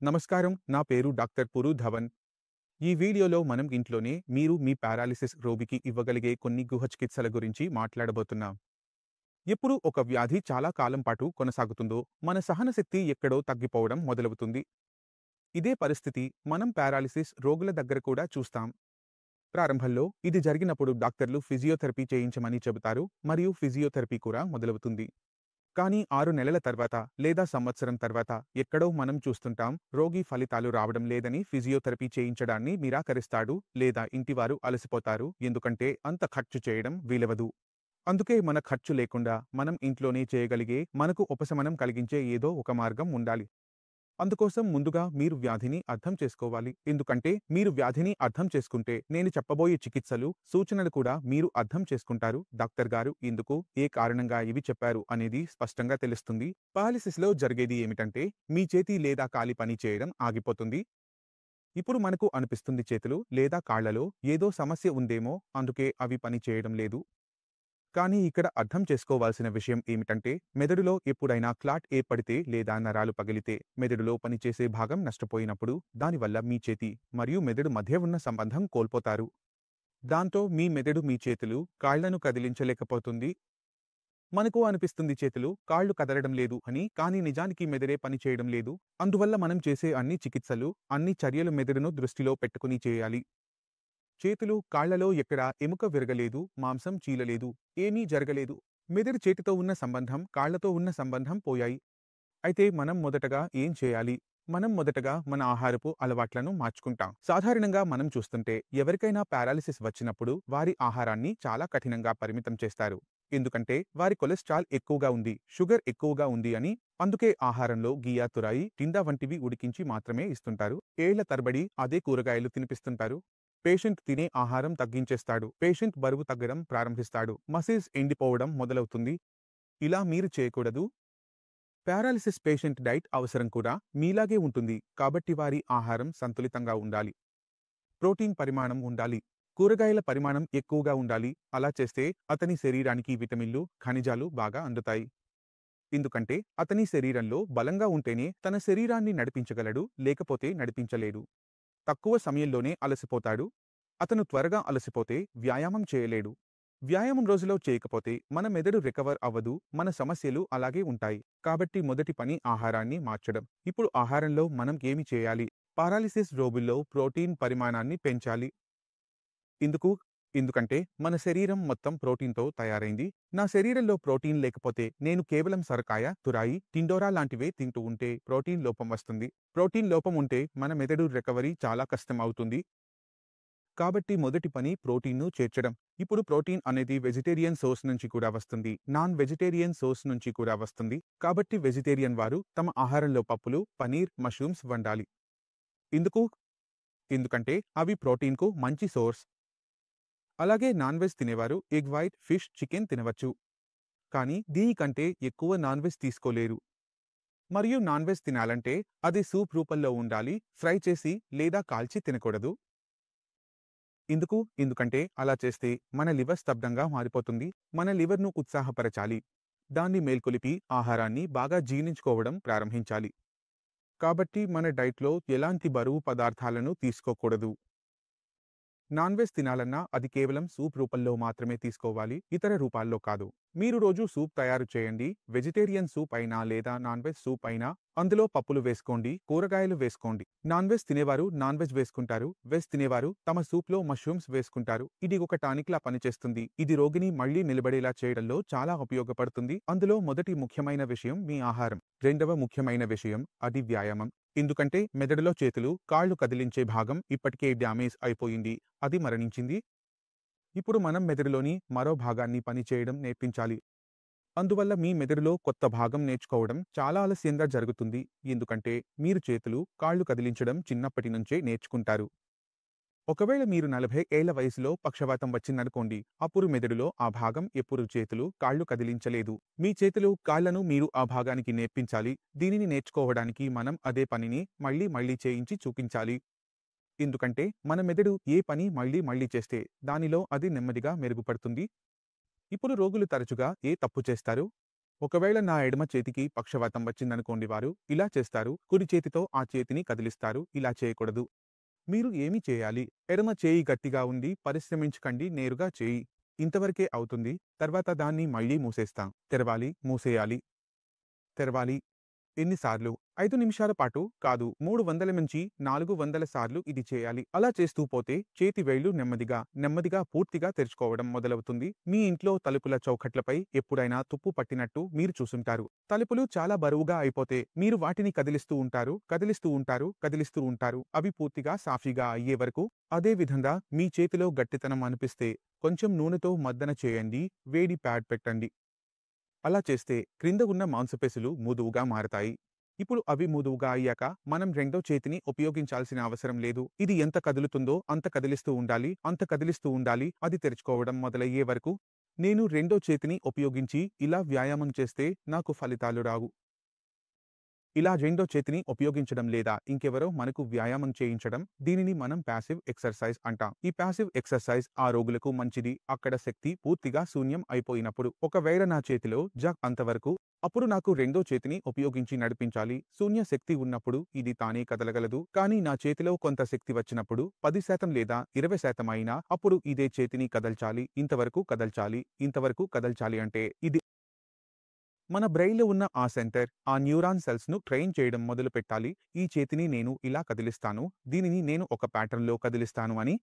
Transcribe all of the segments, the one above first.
నమస్కారం, నా పేరు డాక్టర్ పురు ధవన్. ఈ వీడియోలో మనం ఇంట్లోనే మీరు మీ పారాలిసిస్ రోగికి ఇవ్వగలిగే కొన్ని గుహ చికిత్సల గురించి మాట్లాడబోతున్నాం. ఎప్పుడు ఒక వ్యాధి చాలా కాలం పాటు కొనసాగుతుందో మన సహనశక్తి ఎక్కడో తగ్గిపోవడం మొదలవుతుంది. ఇదే పరిస్థితి మనం పారాలిసిస్ రోగుల దగ్గర కూడా చూస్తాం. ప్రారంభంలో ఇది జరిగినప్పుడు డాక్టర్లు ఫిజియోథెరపీ చేయించమని చెబుతారు మరియు ఫిజియోథెరపీ కూడా మొదలవుతుంది. కానీ 6 నెలల తర్వాత లేదా సంవత్సరం తర్వాత ఎక్కడో మనం చూస్తుంటాం రోగి ఫలితాలు రావడం లేదని ఫిజియోథెరపీ చేయించడాన్ని నిరాకరిస్తాడు లేదా ఇంటివారు అలసిపోతారు ఎందుకంటే అంత ఖర్చు చేయడం వీలవదు. అందుకే మన ఖర్చు లేకుండా మనం ఇంట్లోనే చేయగలిగే మనకు ఉపశమనం కలిగించే ఏదో ఒక మార్గం ఉండాలి. అందుకోసం ముందుగా మీరు వ్యాధిని అర్థం చేసుకోవాలి. ఎందుకంటే మీరు వ్యాధిని అర్థం చేసుకుంటే నేను చెప్పబోయే చికిత్సలు, సూచనలు కూడా మీరు అర్థం చేసుకుంటారు. డాక్టర్ గారు ఎందుకు, ఏ కారణంగా ఇవి చెప్పారు అనేది స్పష్టంగా తెలుస్తుంది. పారాలిసిస్లో జరిగేది ఏమిటంటే మీ చేతి లేదా కాలి పని చేయడం ఆగిపోతుంది. ఇప్పుడు మనకు అనిపిస్తుంది చేతులు లేదా కాళ్లలో ఏదో సమస్య ఉందేమో, అందుకే అవి పని చేయడం లేదు. కానీ ఇక్కడ అర్థం చేసుకోవాల్సిన విషయం ఏమిటంటే మెదడులో ఎప్పుడైనా క్లాట్ ఏర్పడితే లేదా నరాలు పగిలితే మెదడులో పనిచేసే భాగం నష్టపోయినప్పుడు దానివల్ల మీ చేతి మరియు మెదడు మధ్య ఉన్న సంబంధం కోల్పోతారు. దాంతో మీ మెదడు మీ చేతులు, కాళ్లను కదిలించలేకపోతుంది. మనకు అనిపిస్తుంది చేతులు, కాళ్లు కదలడం లేదు అని, కానీ నిజానికి మెదడే పని చేయడం లేదు. అందువల్ల మనం చేసే అన్ని చికిత్సలు, అన్ని చర్యలు మెదడును దృష్టిలో పెట్టుకుని చేయాలి. చేతులు, కాళ్లలో ఎక్కడా ఎముక విరగలేదు, మాంసం చీలలేదు, ఏమీ జరగలేదు. మెదడు చేతితో ఉన్న సంబంధం, కాళ్లతో ఉన్న సంబంధం పోయాయి. అయితే మనం మొదటగా ఏం చేయాలి? మనం మొదటగా మన ఆహారపు అలవాట్లను మార్చుకుంటాం. సాధారణంగా మనం చూస్తుంటే ఎవరికైనా పారాలిసిస్ వచ్చినప్పుడు వారి ఆహారాన్ని చాలా కఠినంగా పరిమితం చేస్తారు. ఎందుకంటే వారి కొలెస్ట్రాల్ ఎక్కువగా ఉంది, షుగర్ ఎక్కువగా ఉంది అని. అందుకే ఆహారంలో గియా తురాయి, టిండా వంటివి ఉడికించి మాత్రమే ఇస్తుంటారు. ఏళ్ల తరబడి అదే కూరగాయలు తినిపిస్తుంటారు. పేషెంట్ తినే ఆహారం తగ్గించేస్తాడు. పేషెంట్ బరువు తగ్గడం ప్రారంభిస్తాడు. మసిల్స్ ఎండిపోవడం మొదలవుతుంది. ఇలా మీరు చేయకూడదు. పారాలిసిస్ పేషెంట్ డైట్ అవసరం కూడా మీలాగే ఉంటుంది. కాబట్టి వారి ఆహారం సంతులితంగా ఉండాలి. ప్రోటీన్ పరిమాణం ఉండాలి. కూరగాయల పరిమాణం ఎక్కువగా ఉండాలి. అలా చేస్తే అతని శరీరానికి విటమిన్లు, ఖనిజాలు బాగా అందుతాయి. ఎందుకంటే అతని శరీరంలో బలంగా ఉంటేనే తన శరీరాన్ని నడిపించగలడు, లేకపోతే నడిపించలేడు. తక్కువ సమయంలోనే అలసిపోతాడు. అతను త్వరగా అలసిపోతే వ్యాయామం చేయలేడు. వ్యాయామం రోజులో చేయకపోతే మన మెదడు రికవర్ అవ్వదు. మన సమస్యలు అలాగే ఉంటాయి. కాబట్టి మొదటి పని ఆహారాన్ని మార్చడం. ఇప్పుడు ఆహారంలో మనం ఏమి చేయాలి? పారాలిసిస్ రోగుల్లో ప్రోటీన్ పరిమాణాన్ని పెంచాలి. ఎందుకంటే మన శరీరం మొత్తం ప్రోటీన్తో తయారైంది. నా శరీరంలో ప్రోటీన్ లేకపోతే నేను కేవలం సొరకాయ, తురాయి, టిండోరా లాంటివే తింటూ ఉంటే ప్రోటీన్ లోపం వస్తుంది. ప్రోటీన్ లోపం ఉంటే మన మెదడు రికవరీ చాలా కష్టం అవుతుంది. కాబట్టి మొదటి పని ప్రోటీన్ను చేర్చడం. ఇప్పుడు ప్రోటీన్ అనేది వెజిటేరియన్ సోర్స్ నుంచి కూడా వస్తుంది, నాన్ వెజిటేరియన్ సోర్స్ నుంచి కూడా వస్తుంది. కాబట్టి వెజిటేరియన్ వారు తమ ఆహారంలో పప్పులు, పనీర్, మష్రూమ్స్ వండాలి. ఎందుకంటే అవి ప్రోటీన్కు మంచి సోర్స్. అలాగే నాన్ వెజ్ తినేవారు ఎగ్ వైట్, ఫిష్, చికెన్ తినవచ్చు. కానీ దీనికంటే ఎక్కువ నాన్ వెజ్ తీసుకోలేరు. మరియు నాన్ వెజ్ తినాలంటే అది సూప్ రూపంలో ఉండాలి, ఫ్రై చేసి లేదా కాల్చి తినకూడదు. ఎందుకంటే అలా చేస్తే మన లివర్ స్తబ్దంగా మారిపోతుంది. మన లివర్ను ఉత్సాహపరచాలి. దాన్ని మేల్కొలిపి ఆహారాన్ని బాగా జీర్ణించుకోవడం ప్రారంభించాలి. కాబట్టి మన డైట్లో ఎలాంటి బరువు పదార్థాలను తీసుకోకూడదు. నాన్ వెజ్ తినాలన్నా అది కేవలం సూప్ రూపంలో మాత్రమే తీసుకోవాలి, ఇతర రూపాల్లో కాదు. మీరు రోజు సూప్ తయారు చేయండి. వెజిటేరియన్ సూప్ అయినా లేదా నాన్ వెజ్ సూప్ అయినా అందులో పప్పులు వేసుకోండి, కూరగాయలు వేసుకోండి. నాన్ వెజ్ తినేవారు నాన్ వెజ్ వేసుకుంటారు, వెజ్ తినేవారు తమ సూప్లో మష్రూమ్స్ వేసుకుంటారు. ఇది ఒక టానిక్ లా పనిచేస్తుంది. ఇది రోగిని మళ్లీ నిలబడేలా చేయడంలో చాలా ఉపయోగపడుతుంది. అందులో మొదటి ముఖ్యమైన విషయం మీ ఆహారం. రెండవ ముఖ్యమైన విషయం అది వ్యాయామం. ఎందుకంటే మెదడులో చేతులు, కాళ్లు కదిలించే భాగం ఇప్పటికే డ్యామేజ్ అయిపోయింది, అది మరణించింది. ఇప్పుడు మనం మెదడులోని మరో భాగాన్ని పనిచేయడం నేర్పించాలి. అందువల్ల మీ మెదడులో కొత్త భాగం నేర్చుకోవడం చాలా ఆలస్యంగా జరుగుతుంది. ఎందుకంటే మీరు చేతులు, కాళ్లు కదిలించడం చిన్నప్పటి నుంచే నేర్చుకుంటారు. ఒకవేళ మీరు 40 ఏళ్ల వయసులో పక్షవాతం వచ్చిందనుకోండి, అప్పుడు మెదడులో ఆ భాగం ఎప్పుడు చేతులు, కాళ్లు కదిలించలేదు. మీ చేతులు, కాళ్లను మీరు ఆ భాగానికి నేర్పించాలి. దీనిని నేర్చుకోవడానికి మనం అదే పనిని మళ్లీ మళ్లీ చేయించి చూపించాలి. ఎందుకంటే మన మెదడు ఏ పని మళ్లీ మళ్లీ చేస్తే దానిలో అది నెమ్మదిగా మెరుగుపడుతుంది. ఇప్పుడు రోగులు తరచుగా ఏ తప్పు చేస్తారు? ఒకవేళ నా ఎడమ చేతికి పక్షవాతం వచ్చిందనుకోండి, వారు ఇలా చేస్తారు. కుడి చేతితో ఆ చేతిని కదిలిస్తారు. ఇలా చేయకూడదు. మీరు ఏమి చేయాలి? ఎడమ చేయి గట్టిగా ఉండి పరిశ్రమించకండి, నేరుగా చేయి. ఇంతవరకే అవుతుంది. తర్వాత దాన్ని మళ్ళీ మూసేస్తాం. తెరవాలి, మూసేయాలి. తెరవాలి. ఎన్నిసార్లు? 5 నిమిషాల పాటు కాదు, 300 నుంచి 400 సార్లు ఇది చేయాలి. అలా చేస్తూ పోతే చేతి వేళ్లు నెమ్మదిగా పూర్తిగా తెరుచుకోవడం మొదలవుతుంది. మీ ఇంట్లో తలుపుల చౌకట్లపై ఎప్పుడైనా తుప్పు పట్టినట్టు మీరు చూసుంటారు. తలుపులు చాలా బరువుగా అయిపోతే మీరు వాటిని కదిలిస్తూ ఉంటారు. అవి పూర్తిగా సాఫీగా అయ్యే వరకు. అదే విధంగా మీ చేతిలో గట్టితనం అనిపిస్తే కొంచెం నూనెతో మర్దన చేయండి. వేడి ప్యాడ్ పెట్టండి. అలా చేస్తే క్రింద ఉన్న మాంసపేశులు మృదువుగా మారతాయి. ఇప్పుడు అవి మృదువుగా అయ్యాక మనం రెండో చేతిని ఉపయోగించాల్సిన అవసరం లేదు. ఇది ఎంత కదులుతుందో అంత కదిలిస్తూ ఉండాలి. అది తెరుచుకోవడం మొదలయ్యే వరకు. నేను రెండో చేతిని ఉపయోగించి ఇలా వ్యాయామం చేస్తే నాకు ఫలితాలు రావు. ఇలా రెండో చేతిని ఉపయోగించడం లేదా ఇంకెవరో మనకు వ్యాయామం చేయించడం, దీనిని మనం ప్యాసివ్ ఎక్సర్సైజ్ అంటాం. ఈ ప్యాసివ్ ఎక్సర్సైజ్ ఆ రోగులకు మంచిది. అక్కడ శక్తి పూర్తిగా శూన్యం అయిపోయినప్పుడు. ఒకవేళ నా చేతిలో అంతవరకు, అప్పుడు నాకు రెండో చేతిని ఉపయోగించి నడిపించాలి. శూన్య శక్తి ఉన్నప్పుడు ఇది తానే కదలగలదు. కానీ నా చేతిలో కొంత శక్తి వచ్చినప్పుడు 10% లేదా 20% అయినా అప్పుడు ఇదే చేతిని కదల్చాలి. ఇంతవరకు కదల్చాలి అంటే ఇది మన బ్రెయిన్‌లో ఉన్న ఆ సెంటర్, ఆ న్యూరాన్ సెల్స్‌ను ట్రైన్ చేయడం మొదలుపెట్టాలి. ఈ చేతిని నేను ఇలా కదిలిస్తాను, దీనిని నేను ఒక ప్యాటర్న్‌లో కదిలిస్తాను అని.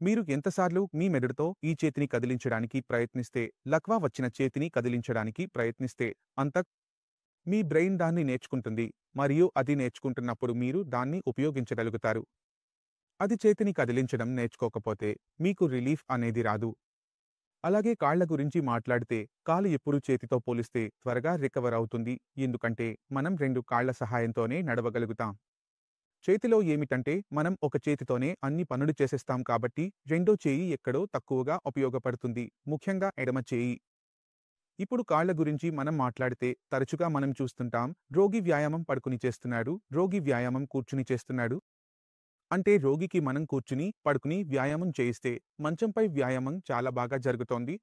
మీరు ఎంతసార్లు మీ మెదడుతో ఈ చేతిని కదిలించడానికి ప్రయత్నిస్తే, లక్వా వచ్చిన చేతిని కదిలించడానికి ప్రయత్నిస్తే, అంత మీ బ్రెయిన్ దాన్ని నేర్చుకుంటుంది. మరియు అది నేర్చుకుంటున్నప్పుడు మీరు దాన్ని ఉపయోగించగలుగుతారు. అది చేతిని కదిలించడం నేర్చుకోకపోతే మీకు రిలీఫ్ అనేది రాదు. అలాగే కాళ్ల గురించి మాట్లాడితే, కాలు ఎప్పుడు చేతితో పోలిస్తే త్వరగా రికవర్ అవుతుంది. ఎందుకంటే మనం 2 కాళ్ల సహాయంతోనే నడవగలుగుతాం. చేతిలో ఏమిటంటే మనం ఒక చేతితోనే అన్ని పనులు చేసేస్తాం కాబట్టి రెండో చేయి ఎక్కడో తక్కువగా ఉపయోగపడుతుంది. ముఖ్యంగా ఎడమ చేయి. ఇప్పుడు కాళ్ల గురించి మనం మాట్లాడితే తరచుగా మనం చూస్తుంటాం, రోగి వ్యాయామం పడుకుని చేస్తున్నాడు, రోగి వ్యాయామం కూర్చుని చేస్తున్నాడు. అంటే రోగికి మనం కూర్చుని, పడుకుని వ్యాయామం చేయిస్తే మంచంపై వ్యాయామం చాలా బాగా జరుగుతోంది.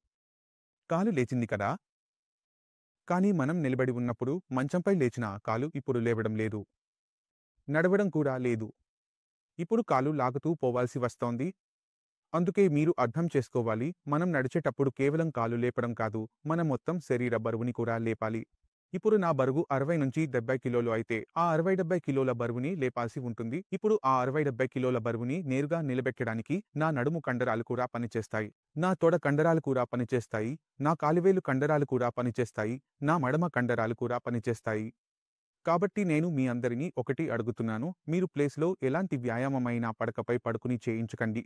కాలు లేచింది కదా! కానీ మనం నిలబడి ఉన్నప్పుడు మంచంపై లేచిన కాలు ఇప్పుడు లేవడం లేదు. నడవడం కూడా లేదు. ఇప్పుడు కాలు లాగుతూ పోవాల్సి వస్తోంది. అందుకే మీరు అర్థం చేసుకోవాలి, మనం నడిచేటప్పుడు కేవలం కాలు లేపడం కాదు, మన మొత్తం శరీర బరువుని కూడా లేపాలి. ఇప్పుడు నా బరువు 60 నుంచి 70 కిలోలు అయితే ఆ 60-70 కిలోల బరువుని లేపాల్సి ఉంటుంది. ఇప్పుడు ఆ 60-70 కిలోల బరువుని నేరుగా నిలబెట్టడానికి నా నడుము కండరాలు కూడా పనిచేస్తాయి. నా తొడ కండరాలు కూడా పనిచేస్తాయి. నా కాలివేలు కండరాలు కూడా పనిచేస్తాయి. నా మడమ కండరాలు కూడా పనిచేస్తాయి. కాబట్టి నేను మీ అందరినీ ఒకటి అడుగుతున్నాను, మీరు ప్లేస్‌లో ఎలాంటి వ్యాయామమైనా పడకపై పడుకుని చేయించకండి.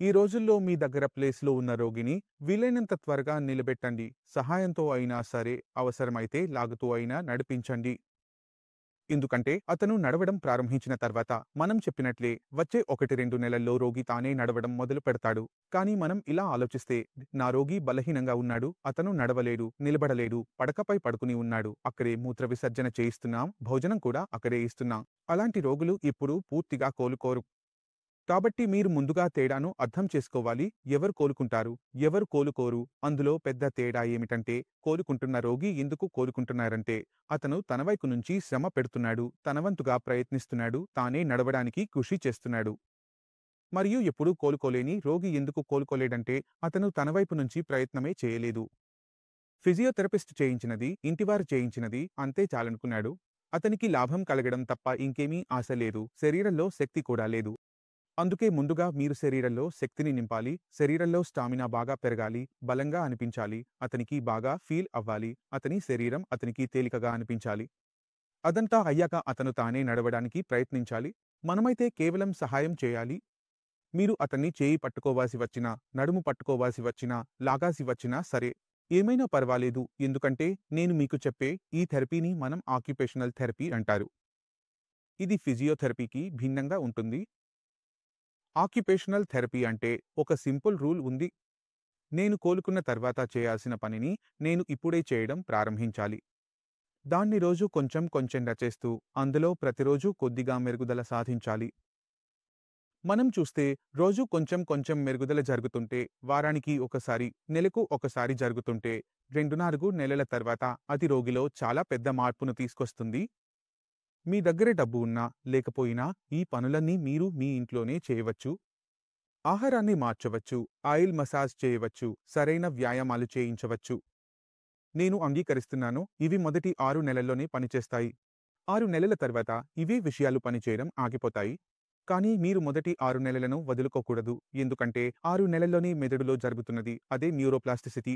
ఈ రోజుల్లో మీ దగ్గర ప్లేస్‌లో ఉన్న రోగిని వీలైనంత త్వరగా నిలబెట్టండి. సహాయంతో అయినా సరే, అవసరమైతే లాగుతూ అయినా నడిపించండి. ఎందుకంటే అతను నడవడం ప్రారంభించిన తర్వాత మనం చెప్పినట్లే వచ్చే 1-2 నెలల్లో రోగి తానే నడవడం మొదలు పెడతాడు. కానీ మనం ఇలా ఆలోచిస్తే, నా రోగి బలహీనంగా ఉన్నాడు, అతను నడవలేడు, నిలబడలేడు, పడకపై పడుకుని ఉన్నాడు, అక్కడే మూత్ర విసర్జన చేయిస్తున్నాం, భోజనం కూడా అక్కడే ఇస్తున్నాం. అలాంటి రోగులు ఇప్పుడు పూర్తిగా కోలుకోరు. కాబట్టి మీరు ముందుగా తేడాను అర్థం చేసుకోవాలి. ఎవరు కోలుకుంటారు, ఎవరు కోలుకోరు. అందులో పెద్ద తేడా ఏమిటంటే, కోలుకుంటున్న రోగి ఎందుకు కోలుకుంటున్నారంటే, అతను తన వైపు నుంచి శ్రమ పెడుతున్నాడు, తన వంతుగా ప్రయత్నిస్తున్నాడు, తానే నడవడానికి కృషి చేస్తున్నాడు. మరియు ఎప్పుడూ కోలుకోలేని రోగి ఎందుకు కోలుకోలేడంటే, అతను తన వైపు నుంచి ప్రయత్నమే చేయలేదు. ఫిజియోథెరపిస్ట్ చేయించినది, ఇంటివారు చేయించినది అంతే చాలనుకున్నాడు. అతనికి లాభం కలగడం తప్ప ఇంకేమీ ఆశ లేదు. శరీరంలో శక్తి కూడా లేదు. అందుకే ముందుగా మీరు శరీరంలో శక్తిని నింపాలి. శరీరంలో స్టామినా బాగా పెరగాలి, బలంగా అనిపించాలి, అతనికి బాగా ఫీల్ అవ్వాలి, అతని శరీరం అతనికి తేలికగా అనిపించాలి. అదంతా అయ్యాక అతను తానే నడవడానికి ప్రయత్నించాలి. మనమైతే కేవలం సహాయం చేయాలి. మీరు అతన్ని చేయి పట్టుకోవాల్సి వచ్చినా, నడుము పట్టుకోవాల్సి వచ్చినా, లాగాల్సి వచ్చినా సరే, ఏమైనా పర్వాలేదు. ఎందుకంటే నేను మీకు చెప్పే ఈ థెరపీని మనం ఆక్యుపేషనల్ థెరపీ అంటారు. ఇది ఫిజియోథెరపీకి భిన్నంగా ఉంటుంది. ఆక్యుపేషనల్ థెరపీ అంటే ఒక సింపుల్ రూల్ ఉంది. నేను కోలుకున్న తర్వాత చేయాల్సిన పనిని నేను ఇప్పుడే చేయడం ప్రారంభించాలి. దాన్ని రోజు కొంచెంగా చేస్తూ, అందులో ప్రతిరోజు కొద్దిగా మెరుగుదల సాధించాలి. మనం చూస్తే రోజు కొంచెం కొంచెం మెరుగుదల జరుగుతుంటే, వారానికి ఒకసారి, నెలకు ఒకసారి జరుగుతుంటే, 2-4 నెలల తర్వాత అది రోగిలో చాలా పెద్ద మార్పును తీసుకొస్తుంది. మీ దగ్గర డబ్బు ఉన్నా, లేకపోయినా ఈ పనులన్నీ మీరు మీ ఇంట్లోనే చేయవచ్చు. ఆహారాన్ని మార్చవచ్చు, ఆయిల్ మసాజ్ చేయవచ్చు, సరైన వ్యాయామాలు చేయించవచ్చు. నేను అంగీకరిస్తున్నాను, ఇవి మొదటి 6 నెలల్లోనే పనిచేస్తాయి. 6 నెలల తర్వాత ఇవే విషయాలు పనిచేయడం ఆగిపోతాయి. కానీ మీరు మొదటి 6 నెలలను వదులుకోకూడదు. ఎందుకంటే 6 నెలల్లోనే మెదడులో జరుగుతున్నది అదే న్యూరోప్లాస్టిసిటీ.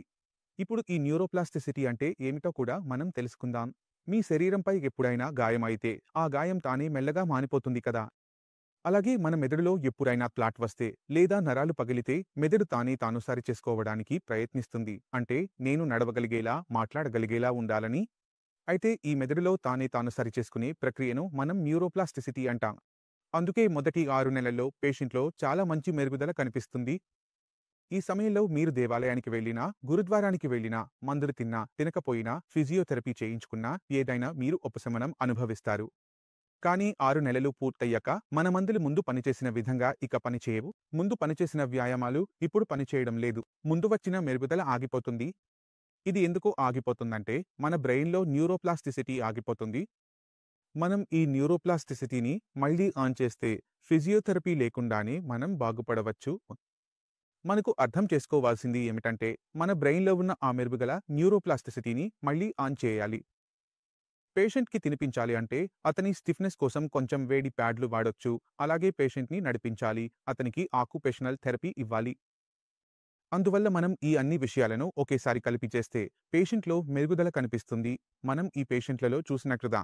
ఇప్పుడు ఈ న్యూరోప్లాస్టిసిటీ అంటే ఏమిటో కూడా మనం తెలుసుకుందాం. మీ శరీరంపై ఎప్పుడైనా గాయమైతే ఆ గాయం తానే మెల్లగా మానిపోతుంది కదా! అలాగే మన మెదడులో ఎప్పుడైనా క్లాట్ వస్తే లేదా నరాలు పగిలితే మెదడు తానే తాను సరిచేసుకోవడానికి ప్రయత్నిస్తుంది. అంటే నేను నడవగలిగేలా, మాట్లాడగలిగేలా ఉండాలని. అయితే ఈ మెదడులో తానే తాను సరిచేసుకునే ప్రక్రియను మనం న్యూరోప్లాస్టిసిటీ అంటాం. అందుకే మొదటి 6 నెలల్లో పేషెంట్‌లో చాలా మంచి మెరుగుదల కనిపిస్తుంది. ఈ సమయంలో మీరు దేవాలయానికి వెళ్ళినా, గురుద్వారానికి వెళ్ళినా, మందులు తిన్నా, తినకపోయినా, ఫిజియోథెరపీ చేయించుకున్నా ఏదైనా మీరు ఉపశమనం అనుభవిస్తారు. కానీ 6 నెలలు పూర్తయ్యాక మన మందులు ముందు పనిచేసిన విధంగా ఇక పనిచేయవు. ముందు పనిచేసిన వ్యాయామాలు ఇప్పుడు పనిచేయడం లేదు. ముందు వచ్చిన మెరుగుదల ఆగిపోతుంది. ఇది ఎందుకు ఆగిపోతుందంటే మన బ్రెయిన్‌లో న్యూరోప్లాస్టిసిటీ ఆగిపోతుంది. మనం ఈ న్యూరోప్లాస్టిసిటీని మళ్ళీ ఆన్ చేస్తే ఫిజియోథెరపీ లేకుండానే మనం బాగుపడవచ్చు. మనకు అర్థం చేసుకోవాల్సింది ఏమిటంటే మన బ్రెయిన్‌లో ఉన్న ఆ మెరుగుగల న్యూరోప్లాస్టిసిటీని మళ్ళీ ఆన్ చేయాలి. పేషెంట్‌కి తినిపించాలి అంటే అతని స్టిఫ్‌నెస్ కోసం కొంచెం వేడి ప్యాడ్లు వాడొచ్చు. అలాగే పేషెంట్‌ని నడిపించాలి. అతనికి ఆక్యుపేషనల్ థెరపీ ఇవ్వాలి. అందువల్ల మనం ఈ అన్ని విషయాలను ఒకేసారి కలిపి చేస్తే పేషెంట్‌లో మెరుగుదల కనిపిస్తుంది. మనం ఈ పేషెంట్లలో చూసినట్లుగా